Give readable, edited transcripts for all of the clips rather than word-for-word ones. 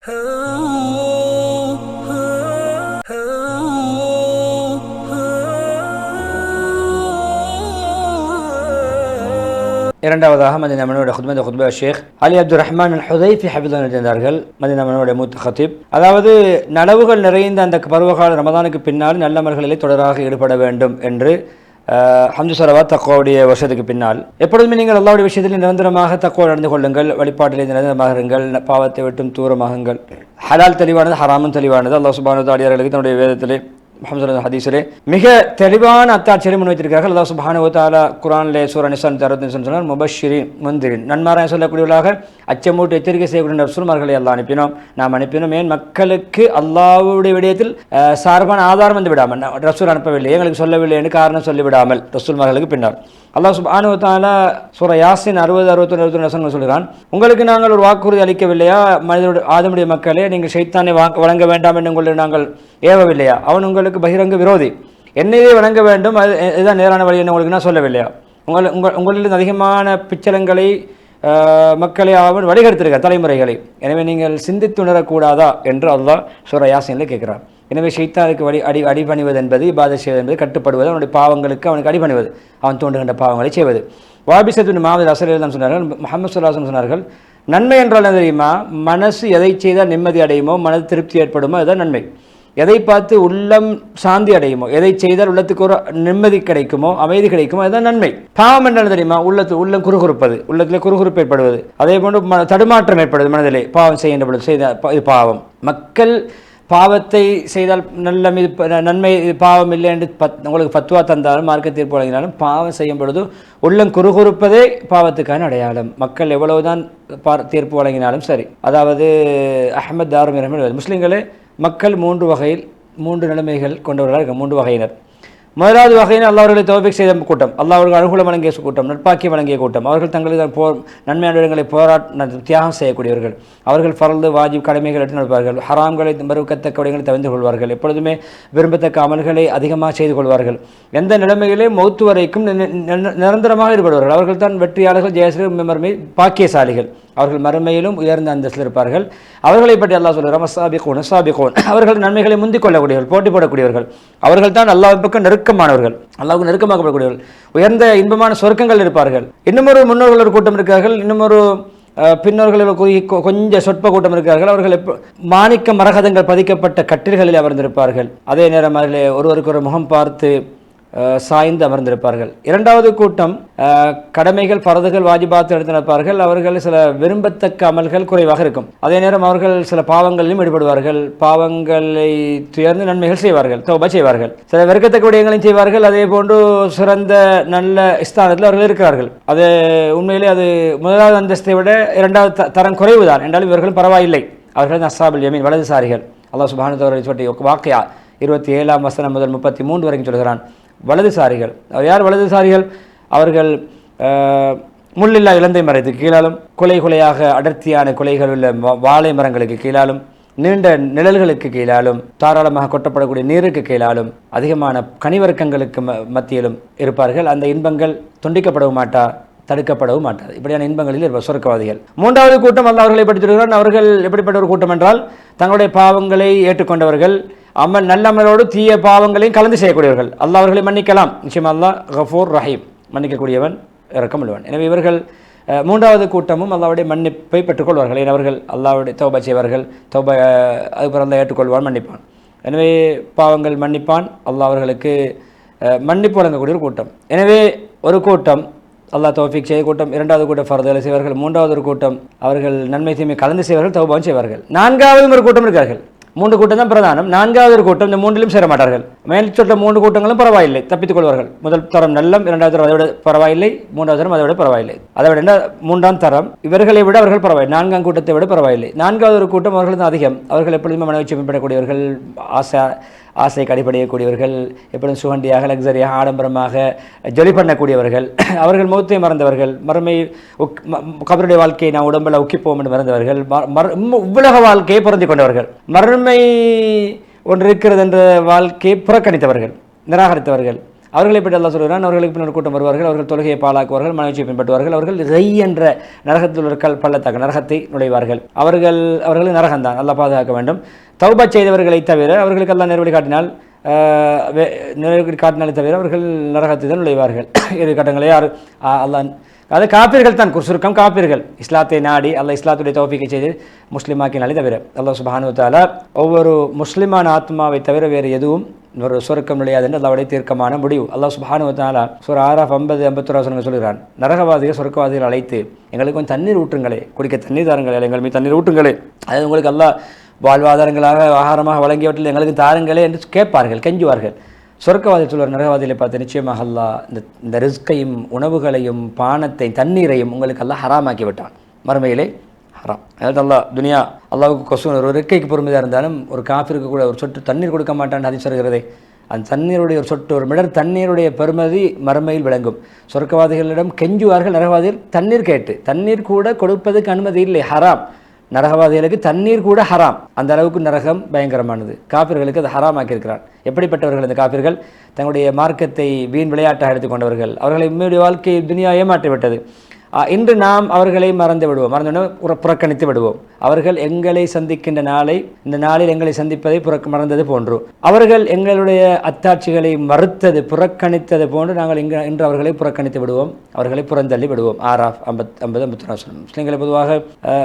இரண்டாவதாக மதீனா மன்னருடைய குத்பா ஷேக் அலி அப்துல் ரஹ்மான் அல் ஹுதைஃபி ஹஃபிதுல்லாஹ் இருந்தார்கள். மதீனா மன்னருடைய மூத்த ஹத்தீப். அதாவது நனவுகள் நிறைந்த அந்த பருவகால ரமதானுக்கு பின்னால் நல்லமல்களிலே தொடராக ஈடுபட வேண்டும் என்று ஹம்து ஸலவாத் தக்வாவுடைய வருஷத்துக்கு பின்னால் எப்பொழுதுமே நீங்கள் அல்லாஹ்வுடைய விஷயத்தில் நிரந்தரமாக தக்வா நடந்து கொள்ளுங்கள், வழிபாட்டிலே நிரந்தரமாக இருங்கள், பாவத்தை விட்டும் தூரமாகுங்கள். ஹலால் தெளிவானது, ஹராமும் தெளிவானது. அல்லாஹ் சுப்ஹானஹு வ தஆலா தன்னுடைய வேதத்திலே முஹம்மது ஹதீஸிலே மிக தெளிவான அத்தாட்சியை முன்வைத்திருக்கிறார்கள். அல்லாஹ் சுப்ஹானஹு வ தஆலா குர்ஆனிலே சூரா நிஸா 65 சொன்னார், முபஷ்ஷிரீன் முன்திரின், நன்மாராயம் சொல்லக்கூடியவர்களாக அச்சமூட்டு எச்சரிக்கை செய்யக்கூடிய ரசூல்மார்களை அல்லாஹ் அனுப்பினோம். நாம் அனுப்பினோம். ஏன் மக்களுக்கு அல்லாஹ்வுடைய விடயத்தில் சார்பான ஆதாரம் வந்து விடாமல், ரசூல் அனுப்பவில்லை, எங்களுக்கு சொல்லவில்லை என்று காரணம் சொல்லிவிடாமல் ரசூல்மார்களுக்கு பின்னால் அல்லாஹ் சுப்ஹானஹு வ தஆலா சூரா யாசின் 60, 61 வசனங்கள் சொல்கிறான், உங்களுக்கு நாங்கள் ஒரு வாக்குறுதி அளிக்கவில்லையா? மனிதனுடைய ஆதமுடைய மக்களே, நீங்கள் ஷைத்தானை வணங்க வேண்டாம் என்று உங்களை நாங்கள் ஏவவில்லையா? அவன் உங்களுக்கு பகிரங்க விரோதி, என்னையே வணங்க வேண்டும், அதுதான் நேரான வழி என்று உங்களுக்கு நான் சொல்லவில்லையா? உங்களில் அதிகமான பிச்சலங்களை மக்களை அவன் வழிகெடுத்திருக்கார், தலைமுறைகளை. எனவே நீங்கள் சிந்தித்துணரக்கூடாதா என்று அல்லாஹ் சூரா யாசினில் கேட்கிறார். எனவே ஷைத்தானுக்கு அடிபணிவது என்பது, இபாதத் செய்வது என்பது, கட்டுப்படுவது, அவனுடைய பாவங்களுக்கு அவனுக்கு அடிபணிவது, அவன் தோன்றுகின்ற பாவங்களை செய்வது. வாபிசத்து மாவீர் அஸ்ஸல் தான் சொன்னார்கள், முஹம்மது ஸல்லல்லாஹு அலைஹி வஸல்லம் சொன்னார்கள், நன்மை என்றால் என்ன தெரியுமா? மனசு எதை செய்தால் நிம்மதி அடையுமோ, மனது திருப்தி ஏற்படுமோ, அதுதான் நன்மை. எதை பார்த்து உள்ளம் சாந்தி அடையுமோ, எதை செய்தால் உள்ளத்துக்கு ஒரு நிம்மதி கிடைக்குமோ, அமைதி கிடைக்குமோ, அதுதான் நன்மை. பாவம் என்ன தெரியுமா? உள்ளம் குறுகுறுப்பது, உள்ளத்தில் குறுகுறுப்பு ஏற்படுவது, அதே போன்று தடுமாற்றம் ஏற்படுவது மனதிலே. பாவம் செய்கின்ற பொழுது இது பாவம். மக்கள் பாவத்தை செய்தால் நல்ல மீது நன்மை, பாவம் இல்லை என்று உங்களுக்கு ஃபத்வா தந்தாலும், மார்க்க தீர்ப்பு வழங்கினாலும், பாவம் செய்யும் பொழுது உள்ளம் குறுகுறுப்பதே பாவத்துக்கான அடையாளம். மக்கள் எவ்வளவுதான் தீர்ப்பு வழங்கினாலும் சரி. அதாவது அஹ்மத் தாருமி ரஹ்மத்துல்லாஹி, முஸ்லிம்களே மக்கள் 3 நிலைமைகள் கொண்டவர்களாக இருக்க. 3 வகையினர். முதலாவது வகையினர் அல்லாஹ்வர்களை தௌஃபீக் செய்த கூட்டம், அல்லாஹ்வுக்கு அனுகூலம் வழங்கிய கூட்டம், நட்பாக்கி வழங்கிய கூட்டம். அவர்கள் தங்களுக்கு நன்மையான இடங்களை தியாகம் செய்யக்கூடியவர்கள். அவர்கள் ஃபர்து வாஜிப் கடமைகள் எடுத்து நடப்பார்கள். ஹராம்களை மறுக்கத்தக்க விடங்களை தவிர்த்து கொள்வார்கள். எப்பொழுதுமே விரும்பத்தக்க அமல்களை அதிகமாக செய்து கொள்வார்கள். எந்த நிலைமையிலே மௌத்து வரைக்கும் நிரந்தரமாக ஈடுபடுவார்கள். அவர்கள் தான் வெற்றியாளர்கள், ஜெயஸ்ரீ மறுமை பாக்கியசாலிகள். அவர்கள் மறுமையிலும் உயர்ந்த அந்தஸ்தில் இருப்பார்கள். அவர்களை பற்றி அல்லாஹ் சொல்கிறார், சாபிகூன், அவர்கள் நன்மைகளை முந்திக் கொள்ளக்கூடியவர்கள், போட்டி போடக்கூடியவர்கள். அவர்கள் தான் அல்லாஹ் பக்கம் நெருக்கமானவர்கள், அல்லாஹ்வுக்கு நெருக்கமாகப்படக்கூடியவர்கள், உயர்ந்த இன்பமான சொர்க்கங்கள் இருப்பார்கள். இன்னுமொரு முன்னோர்கள் ஒரு கூட்டம் இருக்கிறார்கள், இன்னுமொரு பின்னோர்கள் கொஞ்சம் சொற்ப கூட்டம் இருக்கிறார்கள். அவர்கள் மாணிக்க மரகதங்கள் பதிக்கப்பட்ட கட்டில்களில் அமர்ந்திருப்பார்கள். அதே நேரம் அதில் ஒருவருக்கு ஒரு முகம் பார்த்து சாய்ந்து அமர்ந்திருப்பார்கள். இரண்டாவது கூட்டம் கடமைகள், ஃபர்துகள், வாஜிபாத் எடுத்து நடப்பார்கள். அவர்கள் சில விரும்பத்தக்க அமல்கள் குறைவாக இருக்கும். அதே நேரம் அவர்கள் சில பாவங்களிலும் ஈடுபடுவார்கள். பாவங்களை துயர்ந்து நன்மைகள் செய்வார்கள், தௌபா செய்வார்கள். சில வெறுக்கத்தக்க விடயங்களையும் செய்வார்கள். அதே போன்று சிறந்த நல்ல ஸ்தானத்தில் அவர்கள் இருக்கிறார்கள். அது உண்மையிலே அது முதலாவது அந்தஸ்தை விட இரண்டாவது தரம் குறைவுதான் என்றாலும் இவர்களும் பரவாயில்லை. அவர்கள் அஸ்ஸாபுல் யமீன், வலதுசாரிகள். அல்லாஹ் சுப்ஹானஹு வ தஆலா சொல்லி வாக்கியா 27 வசனம் முதல் 33 வரைக்கும் சொல்கிறான். வலதுசாரிகள், அவர் யார்? வலதுசாரிகள் அவர்கள் முள்ளில்லா இலந்தை மரத்துக்கு கீழாலும், குலையாக அடர்த்தியான குலைகள் உள்ள வாழை மரங்களுக்கு கீழாலும், நீண்ட நிழல்களுக்கு கீழாலும், தாராளமாக கொட்டப்படக்கூடிய நீருக்கு கீழாலும், அதிகமான கனிவர்க்கங்களுக்கு மத்தியிலும் இருப்பார்கள். அந்த இன்பங்கள் துண்டிக்கப்படவும் தடுக்கப்படவும் மாட்டாது. இப்படியான இன்பங்களில் இருப்பார் சொர்க்கவாதிகள். மூன்றாவது கூட்டம் அல்லாஹ் அவர்களை பற்றி சொல்கிறான். அவர்கள் எப்படிப்பட்ட ஒரு கூட்டம் என்றால், தங்களுடைய பாவங்களை ஏற்றுக்கொண்டவர்கள், நல்ல அமலோடு தீய பாவங்களையும் கலந்து செய்யக்கூடியவர்கள். அல்லாஹ் அவர்களை மன்னிக்கலாம். நிச்சயமா அல்லாஹ் கஃபூர் ரஹீம், மன்னிக்கக்கூடியவன், இரக்கமுள்ளவன். எனவே இவர்கள் மூன்றாவது கூட்டமும் அல்லாஹ்வுடைய மன்னிப்பை பெற்றுக்கொள்வார்கள். ஏன் அவர்கள் அல்லாஹ்வுடைய தௌபா செய்வார்கள். தௌபா அதுபோல் அல்லாஹ் ஏற்றுக்கொள்வான், மன்னிப்பான். எனவே பாவங்கள் மன்னிப்பான். அல்லாஹ் அவர்களுக்கு மன்னிப்பு வழங்கக்கூடிய ஒரு கூட்டம். எனவே ஒரு கூட்டம் அல்லாஹ் தௌஃபீக் செய்ய கூட்டம், இரண்டாவது கூட்டம் ஃபர்துகளை செய்வார்கள், மூன்றாவது ஒரு கூட்டம் அவர்கள் நன்மை தீமை கலந்து செய்வார்கள், தௌபாவும் செய்வார்கள். நான்காவது ஒரு கூட்டம் இருக்கார்கள். 3 கூட்டம் தான் பிரதானம். நான்காவது ஒரு கூட்டம் இந்த 3லும் சேர மாட்டார்கள். மேல் சொட்ட 3 கூட்டங்களும் பரவாயில்லை, தப்பித்துக் கொள்வார்கள். முதல் தரம் நல்லம், இரண்டாவது தரம் அதை விட பரவாயில்லை, மூன்றாவது தரம் அதை விட பரவாயில்லை, அதை விட 3ஆம் தரம் இவர்களை விட அவர்கள் பரவாயில்லை, 4ஆம் கூட்டத்தை விட பரவாயில்லை. நான்காவது ஒரு கூட்டம் அவர்கள் தான் அதிகம். அவர்கள் எப்பொழுதுமே மனவீழ்ச்சி மேம்படக்கூடியவர்கள், ஆசைக்கு அடிப்படையக்கூடியவர்கள், எப்பொழுதும் சுகண்டியாக, லக்ஸரியாக, ஆடம்பரமாக ஜொலி பண்ணக்கூடியவர்கள். அவர்கள் மௌத்தை மறந்தவர்கள், மறுமை கபருடைய வாழ்க்கையை நான் உடம்பில் உக்கிப்போம் என்று மறந்தவர்கள், உலக வாழ்க்கையை பொருந்தி கொண்டவர்கள், மறுமை ஒன்று இருக்கிறது என்ற வாழ்க்கையை புறக்கணித்தவர்கள், நிராகரித்தவர்கள். அவர்களை பற்றி அல்லாஹ் சொல்கிறான், அவர்களுக்கு பின்னர் கூட்டம் வருவார்கள், அவர்கள் தொழுகையை பாழாக்குவார்கள், மனவீச்சை பின்பற்றுவார்கள், அவர்கள் ரை என்ற நரகத்தில் ஒரு பள்ளத்தாக்கு நரகத்தை நுழைவார்கள். அவர்கள் நரகம்தான், அல்லாஹ் பாதுகாக்க வேண்டும். தௌபா செய்தவர்களை தவிர அவர்களுக்கு அல்லாஹ் நேர்வழி காட்டினால் தவிர அவர்கள் நரகத்தை தான் நுழைவார்கள். இரு கட்டங்களே யார் அல்லாஹ் அது காப்பீர்கள் தான், சுருக்கம் காப்பீர்கள். இஸ்லாத்தை நாடி அல்லாஹ் இஸ்லாத்துடைய தௌஃபீக்கை செய்து முஸ்லிமாக்கினாலே தவிர அல்லாஹ் சுப்ஹானஹு வ தஆலா ஒவ்வொரு முஸ்லிமான ஆத்மாவை தவிர வேறு எதுவும் ஒரு சொர்க்கம் நுழையாது என்று அல்லாஹ்வுடைய தீர்க்கமான முடிவு. அல்லாஹ் சுப்ஹானஹு வ தஆலா சூரா ஆராஃப் 50-51 சொல்கிறான், நரகவாதிகள் சொர்க்கவாதிகள் அழைத்து எங்களுக்கு கொஞ்சம் தண்ணீர் ஊற்றுங்களே, குடிக்க தண்ணீர் தாருங்களே, எங்கள் மீது தண்ணீர் ஊற்றுங்களே, அது உங்களுக்கு அல்லாஹ் வாழ்வாதாரங்களாக ஆகாரமாக வழங்கியவற்றில் எங்களுக்கு தாருங்களே என்று கேட்பார்கள், கெஞ்சுவார்கள். சொர்க்கவாதி சொல்வார், நரகவாதிகளை பார்த்து நிச்சயமாக அல்லாஹ் இந்த ரிஸ்கையும் உணவுகளையும் பானத்தை தண்ணீரையும் உங்களுக்கு அல்லாஹ் ஹராமாக்கி விட்டான், மறுமையிலே ஹராம். அதாவது அல்லாஹ் துனியா அல்லாவுக்கு கொசு ஒரு ரிக்கைக்கு பொறுமையாக இருந்தாலும் ஒரு காஃபிற்கு கூட ஒரு சொட்டு தண்ணீர் கொடுக்க மாட்டான் ஹதீஸ் சொல்கிறதே. அந்த தண்ணீருடைய ஒரு சொட்டு ஒரு மிடர் தண்ணீருடைய பெருமதி மறுமையில் விளங்கும். சொர்க்கவாதிகளிடம் கெஞ்சுவார்கள் நரகவாதிகள் தண்ணீர் கேட்டு, தண்ணீர் கூட கொடுப்பதற்கு அனுமதி இல்லை, ஹராம். நரகவாதிகளுக்கு தண்ணீர் கூட ஹராம். அந்த அளவுக்கு நரகம் பயங்கரமானது. காபிர்களுக்கு அது ஹராம் ஆக்கியிருக்கிறான். எப்படிப்பட்டவர்கள் இந்த காபிர்கள்? தங்களுடைய மார்க்கத்தை வீண் விளையாட்டாக எடுத்துக்கொண்டவர்கள். அவர்களை உண்மையுடைய வாழ்க்கையை துனியா ஏமாற்றி விட்டது. இன்று நாம் அவர்களை மறந்து விடுவோம், புறக்கணித்து விடுவோம். அவர்கள் எங்களை சந்திக்கின்ற நாளை, இந்த நாளில் எங்களை சந்திப்பதை மறந்தது போன்று, அவர்கள் எங்களுடைய அத்தாட்சிகளை மறுத்தது புறக்கணித்தது போன்று நாங்கள் இன்று அவர்களை புறக்கணித்து விடுவோம், அவர்களை புறந்தள்ளி விடுவோம். ஆராஃப் 50-51. முஸ்லிம்களை பொதுவாக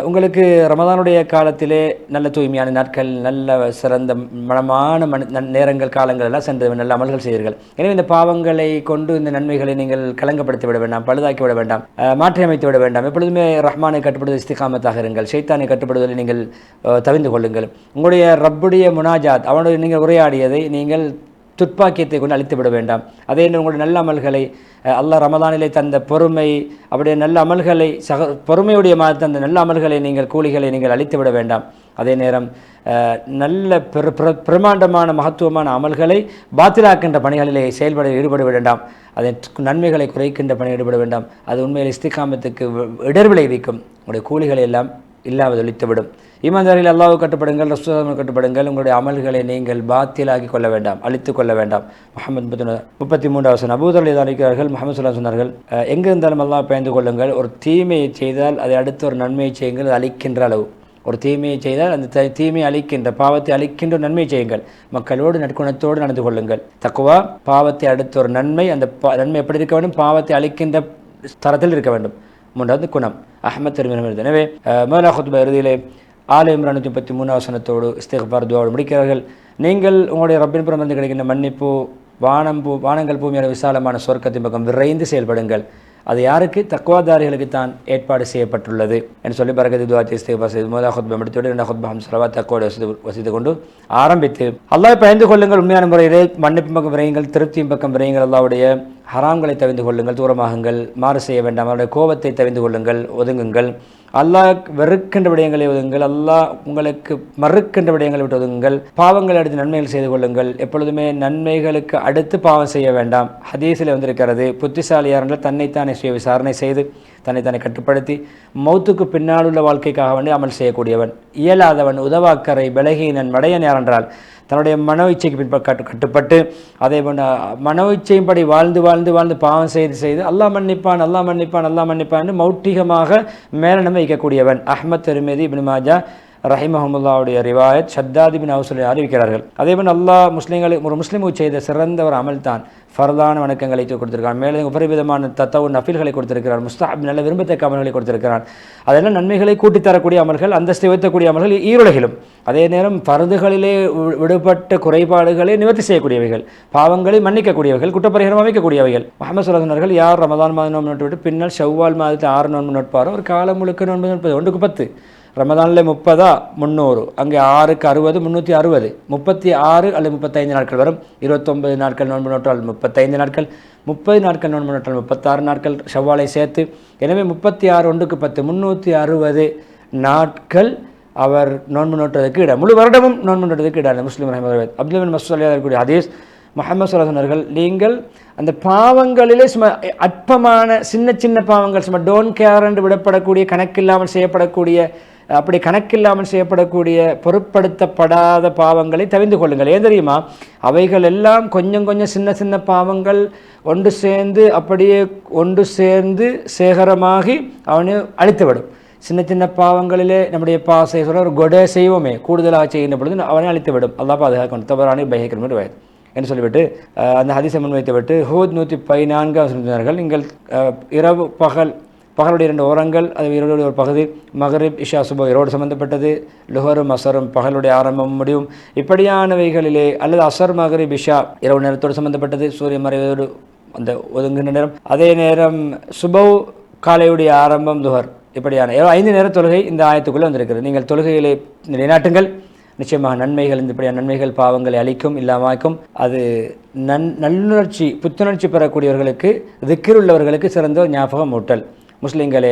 உங்களுக்கு ரமதானுடைய காலத்திலே நல்ல தூய்மையான நாட்கள், நல்ல சிறந்த மனமான நேரங்கள், காலங்கள் எல்லாம் சென்று நல்ல அமல்கள் செய்தீர்கள். எனவே இந்த பாவங்களை கொண்டு இந்த நன்மைகளை நீங்கள் கலங்கப்படுத்தி விட வேண்டாம், பழுதாக்கி விட வேண்டாம், மாற்றி அமைத்து விட வேண்டாம். எப்பொழுதுமே ரஹ்மானை கட்டுப்படுவது இஸ்திகாமத்தாக இருங்கள். ஷைத்தானை கட்டுப்படுவதில் நீங்கள் தவிர்ந்து கொள்ளுங்கள். உங்களுடைய ரப்புடைய முனாஜாத், அவனுடைய நீங்கள் உரையாடியதை நீங்கள் துப்பாக்கியத்தை கொண்டு அழித்து விட வேண்டாம். அதே உங்களுடைய நல்ல அமல்களை அல்லாஹ் ரமதானிலே தந்த பொறுமை, அப்படியே நல்ல அமல்களை பொறுமையுடைய தந்த நல்ல அமல்களை நீங்கள் கூலிகளை நீங்கள் அழித்து விட வேண்டாம். அதே நேரம் நல்ல பிரமாண்டமான மகத்துவமான அமல்களை பாத்திலாக்கின்ற பணிகளிலே ஈடுபட வேண்டாம். அதன் நன்மைகளை குறைக்கின்ற பணி ஈடுபட வேண்டாம். அது உண்மையில் இஸ்திகாமத்துக்கு இடர் விளைவிக்கும். உங்களுடைய கூலிகளை எல்லாம் இல்லாமல் ஒழித்துவிடும். ஈமான்தாரில் அல்லாஹ்வை கட்டுப்படுங்கள், ரசூலுல்லாஹ் கட்டுப்படுங்கள். உங்களுடைய அமல்களை நீங்கள் பாத்திலாக்கி கொள்ள வேண்டாம், அழித்து கொள்ள வேண்டாம். முஹம்மது 33 அபூதர் அழைக்கிறார்கள். முஹம்மது ஸல்லல்லாஹு அலைஹி சொன்னார்கள், எங்கிருந்தாலும் அல்லாஹ் பயந்து கொள்ளுங்கள். ஒரு தீமையை செய்தால் அதை அடுத்து ஒரு நன்மையை செய்யுங்கள், அது அழிக்கின்ற அளவு. ஒரு தீமையை செய்தால் அந்த தீமையை அழிக்கின்ற, பாவத்தை அழிக்கின்ற நன்மை செய்யுங்கள். மக்களோடு நற்குணத்தோடு நடந்து கொள்ளுங்கள். தக்வா, பாவத்தை அடுத்த ஒரு நன்மை, அந்த நன்மை எப்படி இருக்க வேண்டும்? பாவத்தை அழிக்கின்ற தரத்தில் இருக்க வேண்டும். மூன்றாவது குணம். அஹ்மத் திருமணம். எனவே முதலா குத்பா இறுதியிலே ஆல இம்ரான் 133 இஸ்திக்பார் துஆவோடு முடிக்கிறார்கள். நீங்கள் உங்களுடைய ரப்பின் புறம் வந்து கிடைக்கின்ற மன்னிப்பு, வானங்கள் பூமியான விசாலமான சொர்க்கத்தின் பக்கம் விரைந்து செயல்படுங்கள். அது யாருக்கு? தக்வாதாரிகளுக்கு தான் ஏற்பாடு செய்யப்பட்டுள்ளது என்று சொல்லி பரக்கத்து துஆத்தை இஸ்திக்பார் செய்து முதல் குத்பா முடித்துவிட்டு இரண்டாவது குத்பா ஸலவாத் தக்வாவோடு வசித்து கொண்டு ஆரம்பித்து, அல்லாஹ்வை பயந்து கொள்ளுங்கள், உண்மையான முறையிலே மன்னிப்பின் பக்கம் விரையுங்கள், திருப்தியின் பக்கம் விரையுங்கள், அல்லாஹ்வுடைய ஹராம்களை தவிர்த்து கொள்ளுங்கள், தூரமாகுங்கள், மாறு செய்ய வேண்டாம், அவருடைய கோபத்தை தவிர்த்து கொள்ளுங்கள், ஒதுங்குங்கள். அல்லாஹ் வெறுக்கின்ற விடயங்களை ஒதுங்குங்கள், அல்லாஹ் உங்களுக்கு மறுக்கின்ற விடயங்களை விட்டு ஒதுங்குங்கள். பாவங்கள் அடுத்து நன்மைகள் செய்து கொள்ளுங்கள். எப்பொழுதுமே நன்மைகளுக்கு அடுத்து பாவம் செய்ய வேண்டாம். ஹதீஸில் வந்திருக்கிறது, புத்திசாலியார் என்றால் தன்னைத்தானே சுய விசாரணை செய்து தன்னைத்தானே கட்டுப்படுத்தி மௌத்துக்கு பின்னால் உள்ள வாழ்க்கைக்காக வேண்டி அமல் செய்யக்கூடியவன். இயலாதவன், உதவாக்கரை, பலகீனன், மடையன் யார் என்றால் தன்னுடைய மனோ இச்சைக்கு கட்டுப்பட்டு அதே போன்ற மனோ இச்சையின்படி வாழ்ந்து பாவம் செய்து அல்லாஹ் மன்னிப்பான் மௌட்டிகமாக மேலனம் வைக்கக்கூடியவன். அஹ்மத் திருமிதி இப்னு மாஜா ரஹிமஹுல்லாவுடைய ரிவாயத் ஷத்தாத் பின் அவுஸை அறிவிக்கிறார்கள். அதேபோல் அல்லாஹ் ஒரு முஸ்லீமுக்கு செய்த சிறந்த ஒரு அமல் தான் ஃபர்தான வணக்கங்களை கொடுத்திருக்கிறான். மேலும் உபரிவிதமான தத்தவு நஃபில்களை கொடுத்திருக்கிறான். முஸ்தஹப் நல்ல விரும்பத்தக்க அமல்களை கொடுத்திருக்கிறான். அதெல்லாம் நன்மைகளை கூட்டித்தரக்கூடிய அமல்கள், அந்தஸ்தை உயர்த்தக்கூடிய அமல்கள் ஈருலகிலும். அதே நேரம் பருதுகளிலே விடுபட்ட குறைபாடுகளை நிவர்த்தி செய்யக்கூடியவைகள், பாவங்களை மன்னிக்கக்கூடியவைகள், குற்றப்பரிகாரம் அமைக்கக்கூடியவைகள். முஹம்மது ஸல்லல்லாஹு அலைஹி வஸல்லம் யார் ரமதான் மாதம் நோன்பு நோட்டு பின்னால் ஷவ்வால் மாதத்தில் 6 நோன்பு நோட்பாரோ ஒரு காலம் முழுக்க நோன்பு நோட்பது 1க்கு 10. ரமதானில் 30 300, அங்கே 6க்கு 60 360, 36 அல்லது 35 நாட்கள் வரும். 29 நாட்கள் நோன்பு நோட்டால் 35 நாட்கள், 30 நாட்கள் நோன்பு நோட்டால் 36 நாட்கள் ஷவ்வாலை சேர்த்து. எனவே 36 1க்கு 10 360 நாட்கள் அவர் நோன்பு நோட்டுவதற்கு இடம், முழு வருடமும் நோன்பு நோட்டுவதற்கு இடம். முஸ்லிம் ரஹ்மத்துல்லாஹி அப்துல் பின் மஸ்ஊத் இருக்கக்கூடிய ஹதீஸ், முஹம்மது ஸல்லல்லாஹு அலைஹி வஸல்லம் நீங்கள் அந்த பாவங்களிலே சும்மா அற்பமான சின்ன பாவங்கள், சும்மா டோன் கேர் என்று விடப்படக்கூடிய, கணக்கில்லாமல் செய்யப்படக்கூடிய அப்படி கணக்கில்லாமல் செய்யப்படக்கூடிய பொருட்படுத்தப்படாத பாவங்களை தவிர்த்து கொள்ளுங்கள். ஏன் தெரியுமா? அவைகள் எல்லாம் கொஞ்சம் கொஞ்சம் சின்ன சின்ன பாவங்கள் ஒன்று சேர்ந்து அப்படியே ஒன்று சேர்ந்து சேகரமாகி அவனை அழித்துவிடும். சின்ன சின்ன பாவங்களிலே நம்முடைய பாசை சொல்ல ஒரு கொடை செய்வோமே, கூடுதலாக செய்கின்ற பொழுது அவனை அழித்துவிடும். அல்லா பாதுகாக்கணும். தவறான பைக்கிற வயது என்று சொல்லிவிட்டு அந்த ஹதீஸை முன்வைத்து விட்டு ஹூத் 114 சொன்னார்கள், நீங்கள் இரவு பகலுடைய 2 ஓரங்கள், அது இரவுடைய ஒரு பகுதி, மகரிப் இஷா சுபோ இரவோடு சம்பந்தப்பட்டது, லுஹரும் அசரும் பகலுடைய ஆரம்பம் முடியும், இப்படியானவைகளிலே அல்லது அசர் மகரிப் இஷா இரவு நேரத்தோடு சம்பந்தப்பட்டது, சூரிய மறைவோடு அந்த ஒதுங்குகின்ற நேரம், அதே நேரம் சுபௌ காலையுடைய ஆரம்பம் துஹர், இப்படியான 5 நேர தொழுகை இந்த ஆயத்துக்குள்ளே வந்திருக்கிறது. நீங்கள் தொழுகைகளை நிலைநாட்டுங்கள், நிச்சயமாக நன்மைகள், இப்படியான நன்மைகள் பாவங்களை அளிக்கும் இல்லாமாக்கும். அது நல்லுணர்ச்சி புத்துணர்ச்சி பெறக்கூடியவர்களுக்கு, திக்ர் உள்ளவர்களுக்கு சிறந்த ஞாபகம் ஊட்டல். முஸ்லீம்களே,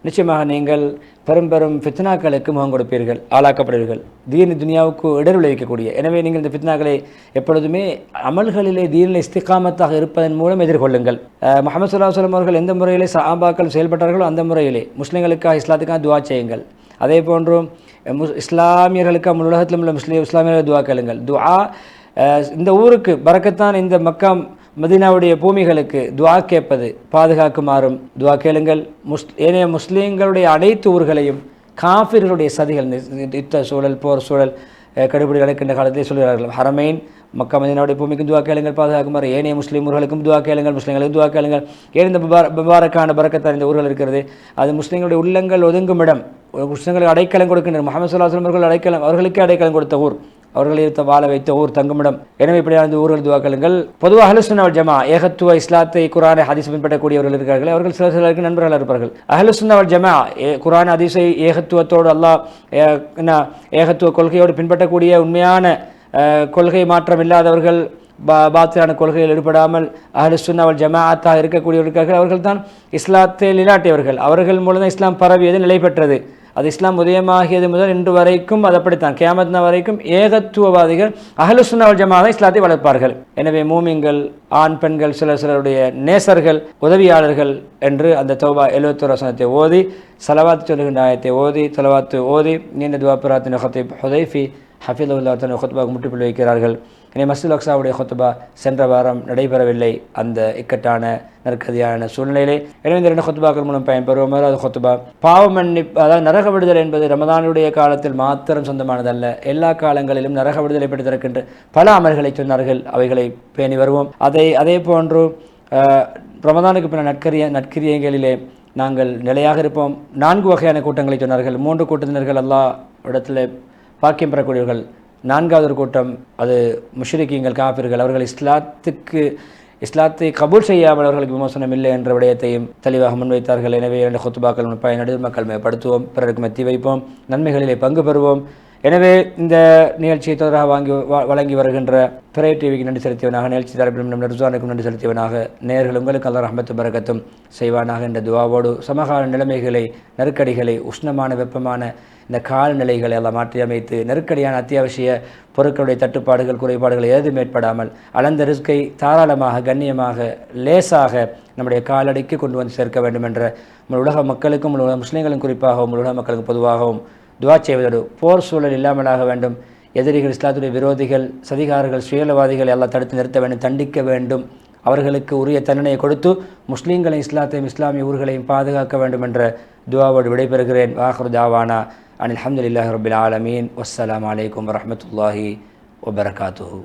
நிச்சயமாக நீங்கள் பெரும் பெரும் ஃபித்னாக்களுக்கு முகம் கொடுப்பீர்கள், ஆளாக்கப்படுவீர்கள், தீன் துனியாவுக்கு இடர் விளைவிக்கக்கூடிய. எனவே நீங்கள் இந்த ஃபித்னாக்களை எப்பொழுதுமே அமல்களிலே தீனில் இஸ்திகாமத்தாக இருப்பதன் மூலம் எதிர்கொள்ளுங்கள். முஹம்மது ஸல்லல்லாஹு அலைஹி வஸல்லம் அவர்கள் எந்த முறையிலே சஹாபாக்கள் செயல்பட்டார்களோ அந்த முறையிலே முஸ்லீம்களுக்காக இஸ்லாத்துக்காக துவா செய்யுங்கள். அதே போன்றும் இஸ்லாமியர்களுக்காக உலகத்தில் உள்ள இஸ்லாமியர்கள் துவா கேளுங்கள். துஆ இந்த ஊருக்கு பரக்கத்தான், இந்த மக்கா மதீனாவுடைய பூமிகளுக்கு துவா கேட்பது பாதுகாக்குமாறும் துவா கேளுங்கள். ஏனைய முஸ்லீம்களுடைய அனைத்து ஊர்களையும் காஃபிர்களுடைய சதிகள், யுத்த சூழல், போர் சூழல், கடுபிடி நடக்கின்ற காலத்திலே சொல்கிறார்கள், ஹரமைன் மக்கா மதீனாவுடைய பூமிக்கும் துவா கேளுங்கள் பாதுகாக்குமாறு, ஏனைய முஸ்லீம் ஊர்களுக்கும் துவா கேளுங்கள், முஸ்லீம்களுக்கும் துவா கேளுங்கள். ஏன் இந்த முபாரக்கான பரக்கத்தான் இந்த ஊர்கள் இருக்கிறது, அது முஸ்லீம்களுடைய உள்ளங்கள் ஒதுங்கும் இடம், முஸ்லீம்களுக்கு அடைக்கலம் கொடுக்கின்றனர். முஹம்மது ஸல்லல்லாஹு அலைஹி வஸல்லம் அவர்கள் அவர்களுக்கே அடைக்கலம் கொடுத்த ஊர், அவர்களை வாழ வைத்த ஊர், தங்குமிடம். எனவே இப்படியான ஊர்கள் துவாக்களுங்கள். பொதுவாக அஹ்லுஸ் சுன்னா வல் ஜமாஅ ஏகத்துவ இஸ்லாத்தை குர்ஆனை ஹதீஸ் பின்பற்றக்கூடியவர்கள் இருக்கிறார்கள். அவர்கள் சிலருக்கு நண்பர்கள் இருப்பார்கள். அஹ்லுஸ் சுன்னா வல் ஜமாஅ குர்ஆன் ஹதீஸை ஏகத்துவத்தோடு அல்லாஹ் ஏகத்துவ கொள்கையோடு பின்பற்றக்கூடிய உண்மையான கொள்கை மாற்றம் இல்லாதவர்கள், பாத்திலான கொள்கையில் ஈடுபடாமல் அஹ்லுஸ் சுன்னா வல் ஜமாஅத்தாக இருக்கக்கூடியவர்கள், அவர்கள் தான் இஸ்லாத்தை நிலைநாட்டியவர்கள். அவர்கள் மூலம் தான் இஸ்லாம் பரவியது, நிலை பெற்றது. அது இஸ்லாம் உதயமாகியது முதல் இன்று வரைக்கும் அது அப்படித்தான், கியாமத் நாள் வரைக்கும் ஏகத்துவவாதிகள் அஹ்லுஸ் சுன்னா வல் ஜமாஅ இஸ்லாத்தை வளர்ப்பார்கள். எனவே மூமின்கள், ஆண் பெண்கள், சிலருடைய நேசர்கள், உதவியாளர்கள் என்று அந்த தௌபா 71 வசனத்தை ஓதி, ஸலவாத் சொல்லுகின்ற ஆயத்தை ஓதி, ஸலவாத்து ஓதி, நீண்ட துஆ பிரார்த்தனை ஹத்தீப் ஹுதைஃபி ஹஃபிதுல்லாஹ் தஆலா ஹுத்பாவுக்கு முற்றுப்புள்ளி வைக்கிறார்கள். இனி மஸ்ஜிதுல் அக்ஸாவுடைய ஹுத்பா சென்ற வாரம் நடைபெறவில்லை, அந்த இக்கட்டான நெருக்கடியான சூழ்நிலையிலே. எனவே இந்த 2 ஹுத்பாக்கள் மூலம் பயன்பெறுவோம். அது ஹுத்பா பாவ மன்னிப்பு, அதாவது நரக விடுதலை என்பது ரமதானுடைய காலத்தில் மாத்திரம் சொந்தமானதல்ல, எல்லா காலங்களிலும் நரக விடுதலை பெற்று தருகின்ற பல அமல்களை சொன்னார்கள், அவைகளை பேணி வருவோம். அதே போன்று ரமதானுக்கு பின்னர் நற்கிரியைகளிலே நாங்கள் நிலையாக இருப்போம். 4 வகையான கூட்டங்களை சொன்னார்கள். 3 கூட்டத்தினர்கள் அல்லாஹ் இடத்துல பாக்கியம் பெறக்கூடியவர்கள். 4வது ஒரு கூட்டம் அது முஷ்ரிக்கீங்கள், காஃபிர்கள். அவர்கள் இஸ்லாத்தை கபூல் செய்யாமல் அவர்களுக்கு விமோசனம் இல்லை என்ற விடயத்தையும் தெளிவாக முன்வைத்தார்கள். எனவே 2 ஹுத்பாக்கள் பயனடைந்து மக்கள் மேம்படுத்துவோம், பிறருக்கு மத்தி வைப்போம், நன்மைகளிலே பங்கு பெறுவோம். எனவே இந்த நிகழ்ச்சியை தொடராக வழங்கி வருகின்ற பிறை டிவிக்கு நன்றி செலுத்தியவனாக, நிகழ்ச்சி தரப்பிலும் ருஸ்வானுக்கும் நன்றி செலுத்தியவனாக, நேயர்கள் உங்களுக்கு அல்லாஹ் ரஹ்மத்தும் பரக்கத்தும் செய்வானாக என்ற துஆவோடு சமகால நிலைமைகளை, நெருக்கடிகளை, உஷ்ணமான வெப்பமான இந்த காலநிலைகளை எல்லாம் மாற்றி அமைத்து நெருக்கடியான அத்தியாவசிய பொருட்களுடைய தட்டுப்பாடுகள், குறைபாடுகள் ஏதும் ஏற்படாமல் அளந்த ரிஸ்கை தாராளமாக, கண்ணியமாக, லேசாக நம்முடைய காலடிக்கு கொண்டு வந்து சேர்க்க வேண்டும் என்ற உலக மக்களுக்கும், முஸ்லீம்களும் குறிப்பாகவும், உலக மக்களுக்கும் பொதுவாகவும் துஆ செய்வதோடு போர் சூழல் இல்லாமலாக வேண்டும். எதிரிகள், இஸ்லாத்துடைய விரோதிகள், சதிகாரர்கள், சுயலவாதிகளை எல்லாம் தடுத்து நிறுத்த வேண்டும், தண்டிக்க வேண்டும். அவர்களுக்கு உரிய தண்டனையை கொடுத்து முஸ்லீம்களை, இஸ்லாத்தையும் இஸ்லாமிய ஊர்களையும் பாதுகாக்க வேண்டும் என்ற துஆவோடு விடைபெறுகிறேன். ஆகிரு தாவானா அனில் ஹம்துலில்லாஹி ரப்பில் ஆலமீன். வஸ்ஸலாமு அலைக்கும் வரஹ்மத்துல்லாஹி வபரகாத்துஹு.